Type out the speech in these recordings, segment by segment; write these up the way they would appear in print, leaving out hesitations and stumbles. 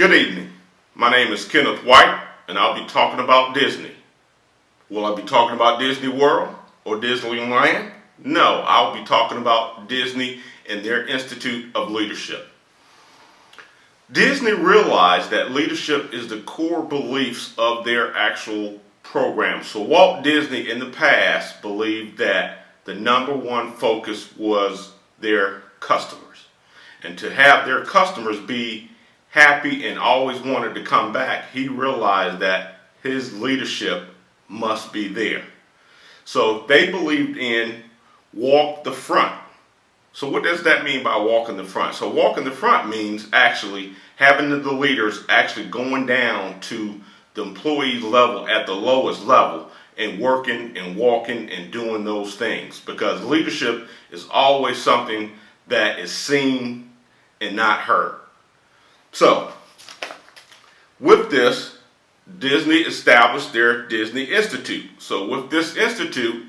Good evening. My name is Kenneth White, and I'll be talking about Disney. Will I be talking about Disney World or Disneyland? No, I'll be talking about Disney and their Institute of Leadership. Disney realized that leadership is the core beliefs of their actual program. So Walt Disney in the past believed that the number one focus was their customers. And to have their customers be happy and always wanted to come back, he realized that his leadership must be there. So they believed in walk the front. So what does that mean by walking the front? So walking the front means actually having the leaders actually going down to the employee level at the lowest level and working and walking and doing those things, because leadership is always something that is seen and not heard. So with this, Disney established their Disney Institute. So with this institute,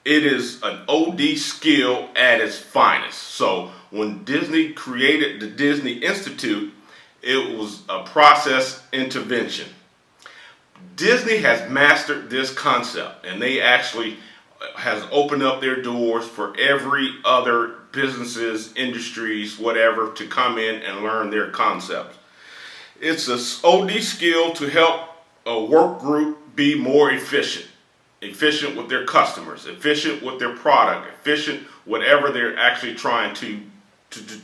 it is an OD skill at its finest. So when Disney created the Disney Institute, it was a process intervention. Disney has mastered this concept, and they actually has opened up their doors for every other businesses, industries, whatever, to come in and learn their concepts. It's an OD skill to help a work group be more efficient with their customers, efficient with their product, efficient whatever they're actually trying to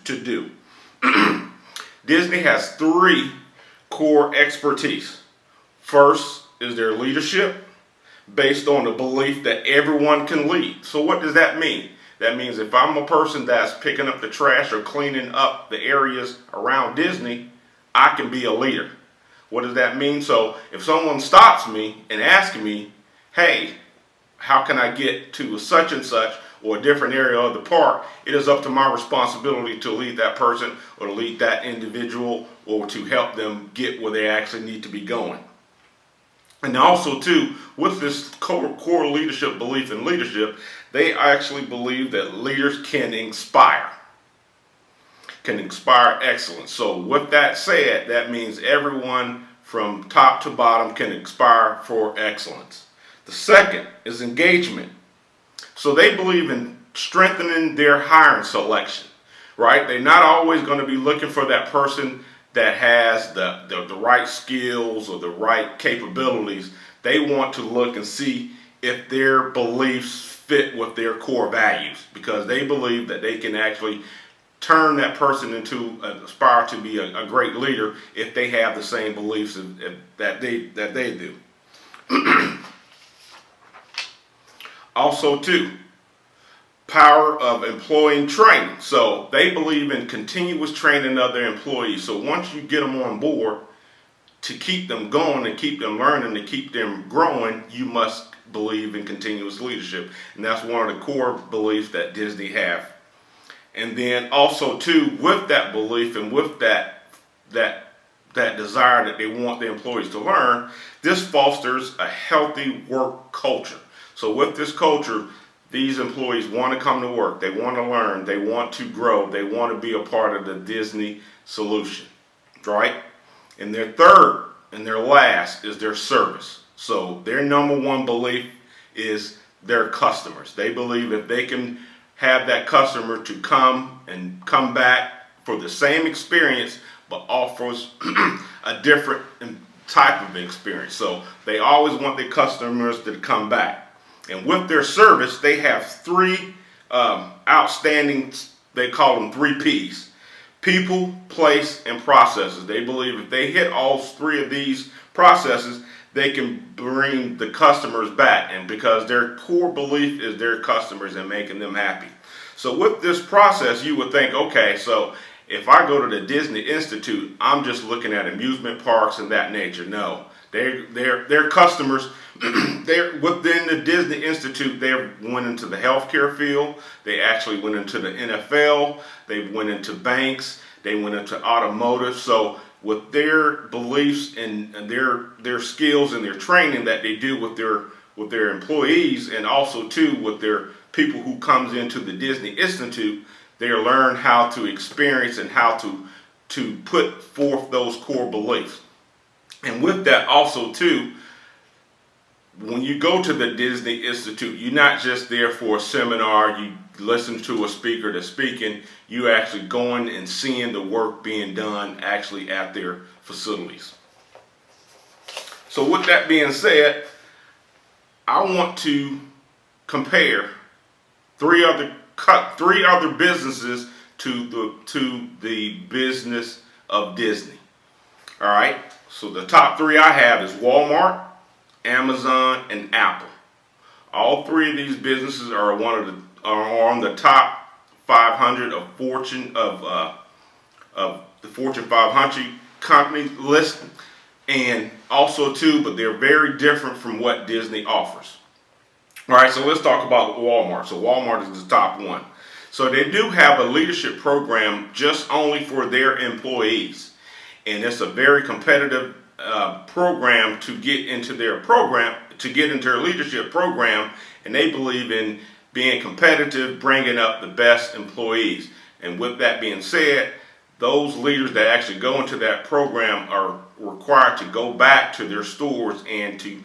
do. Disney has three core expertise. First is their leadership, based on the belief that everyone can lead. So what does that mean? That means if I'm a person that's picking up the trash or cleaning up the areas around Disney, I can be a leader. What does that mean? So if someone stops me and asks me, hey, how can I get to such and such or a different area of the park, it is up to my responsibility to lead that person or to lead that individual or to help them get where they actually need to be going. And also, too, with this core leadership belief in leadership, they actually believe that leaders can inspire excellence. So with that said, that means everyone from top to bottom can aspire for excellence. The second is engagement. So they believe in strengthening their hiring selection, right? They're not always going to be looking for that person that has the right skills or the right capabilities. They want to look and see if their beliefs fit with their core values, because they believe that they can actually turn that person into aspire to be a great leader if they have the same beliefs that they do. Also, too, power of employee training. So they believe in continuous training of their employees. So once you get them on board, to keep them going and keep them learning, to keep them growing, you must believe in continuous leadership. And that's one of the core beliefs that Disney have. And then also, too, with that belief and with that desire that they want the employees to learn, this fosters a healthy work culture. So with this culture, these employees want to come to work, they want to learn, they want to grow, they want to be a part of the Disney solution, right? And their third and their last is their service. So their number one belief is their customers. They believe if they can have that customer to come back for the same experience, but offers a different type of experience. So they always want their customers to come back. And with their service, they have three outstanding, they call them 3 Ps. People, place, and processes. They believe if they hit all three of these processes, they can bring the customers back. And because their core belief is their customers and making them happy. So with this process, you would think, okay, so if I go to the Disney Institute, I'm just looking at amusement parks and that nature. No. Their customers, they're within the Disney Institute. They went into the healthcare field. They actually went into the NFL. They went into banks. They went into automotive. So with their beliefs and their skills and their training that they do with their employees, and also too with their people who comes into the Disney Institute, they learn how to experience and how to to put forth those core beliefs. And with that also too, when you go to the Disney Institute, you're not just there for a seminar, you listen to a speaker that's speaking, you actually going and seeing the work being done actually at their facilities. So with that being said, I want to compare three other businesses to the business of Disney. All right, so the top three I have is Walmart, Amazon, and Apple. All three of these businesses are on the top 500 of the Fortune 500 companies list, and also too, but they're very different from what Disney offers. All right, so let's talk about Walmart. So Walmart is the top one. So they do have a leadership program just only for their employees, and it's a very competitive program to get into their leadership program, and they believe in being competitive, bringing up the best employees. And with that being said, those leaders that actually go into that program are required to go back to their stores and to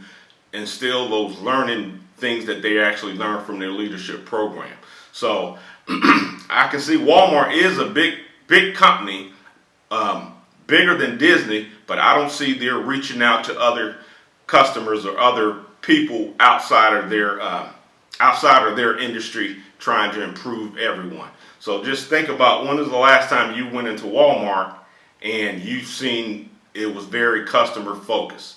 instill those learning things that they actually learn from their leadership program. So I can see Walmart is a big company, bigger than Disney, but I don't see they're reaching out to other customers or other people outside of their industry trying to improve everyone. So just think about, when was the last time you went into Walmart and you've seen it was very customer focused?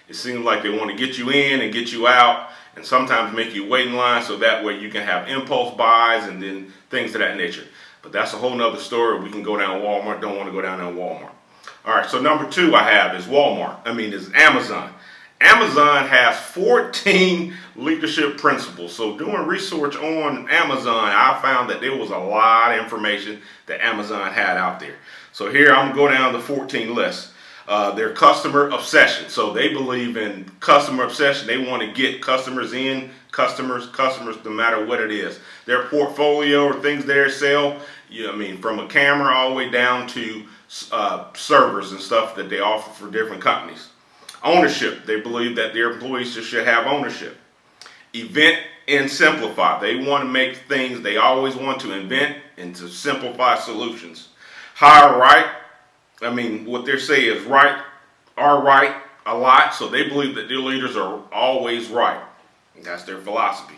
It seems like they want to get you in and get you out, and sometimes make you wait in line so that way you can have impulse buys and then things of that nature. But that's a whole nother story. We can go down Walmart. Don't want to go down Walmart. All right, so number two I have is is Amazon. Amazon has 14 leadership principles. So doing research on Amazon, I found that there was a lot of information that Amazon had out there. So here I'm going to go down the 14 list. Their customer obsession. So they believe in customer obsession. They want to get customers in, customers, no matter what it is. Their portfolio or things they sell, from a camera all the way down to servers and stuff that they offer for different companies. Ownership. They believe that their employees should have ownership. Event and simplify. They want to make things, they always want to invent and to simplify solutions. Hire right. What they say is are right a lot, so they believe that their leaders are always right. That's their philosophy.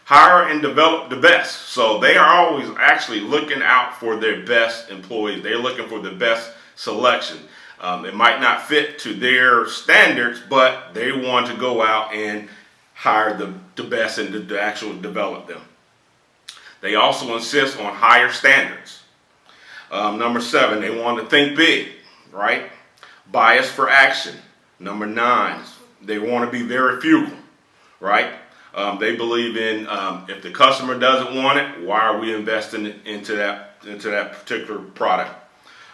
Hire and develop the best. So they are always actually looking out for their best employees. They're looking for the best selection. It might not fit to their standards, but they want to go out and hire the best and to actually develop them. They also insist on higher standards. Number 7, they want to think big, right? Bias for action. Number 9, they want to be very frugal, right? They believe in if the customer doesn't want it, why are we investing into that particular product?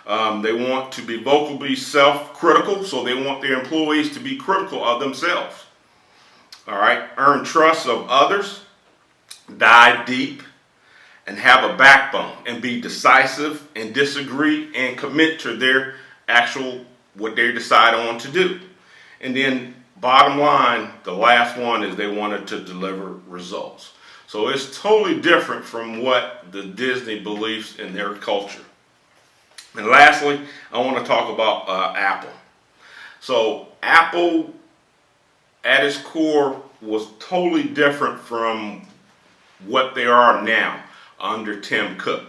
They want to be vocally self-critical, so they want their employees to be critical of themselves. All right, earn trust of others, dive deep, and have a backbone, and be decisive and disagree and commit to their what they decide on to do. And then bottom line, the last one is they wanted to deliver results. So it's totally different from what the Disney believes in their culture. And lastly, I want to talk about Apple. So Apple, at its core, was totally different from what they are now under Tim Cook.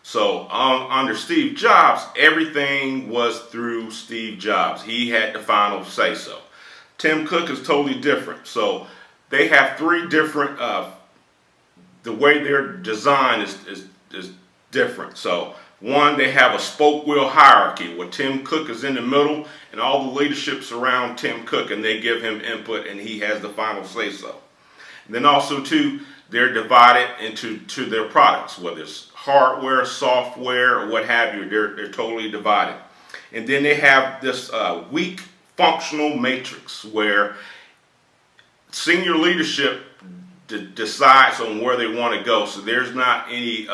So under Steve Jobs, everything was through Steve Jobs. He had the final say so. Tim Cook is totally different. So they have 3 different, the way their design is different. So one, they have a spoke wheel hierarchy where Tim Cook is in the middle and all the leadership surround Tim Cook, and they give him input and he has the final say so. And then also too, they're divided into their products, whether it's hardware, software, or what have you. They're totally divided. And then they have this weak functional matrix where senior leadership decides on where they want to go. So there's not any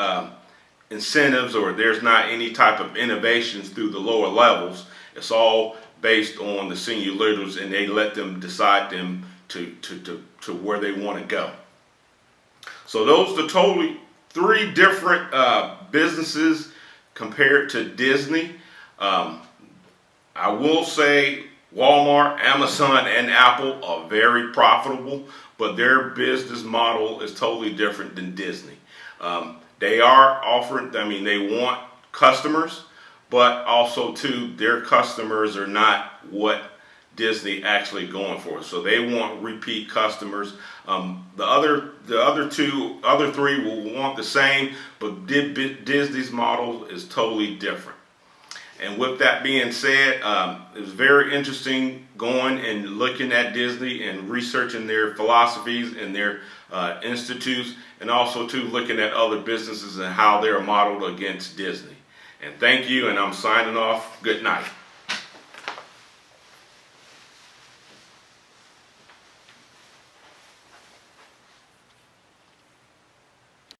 incentives, or there's not any type of innovations through the lower levels. It's all based on the senior leaders, and they let them decide them to where they want to go. So those are totally three different businesses compared to Disney. I will say Walmart, Amazon, and Apple are very profitable, but their business model is totally different than Disney. They are offering, I mean, they want customers, but also too, their customers are not what Disney actually going for. So they want repeat customers. The other three will want the same, but Disney's model is totally different. And with that being said, it was very interesting going and looking at Disney and researching their philosophies and their institutes, and also too looking at other businesses and how they're modeled against Disney. And thank you, and I'm signing off. Good night.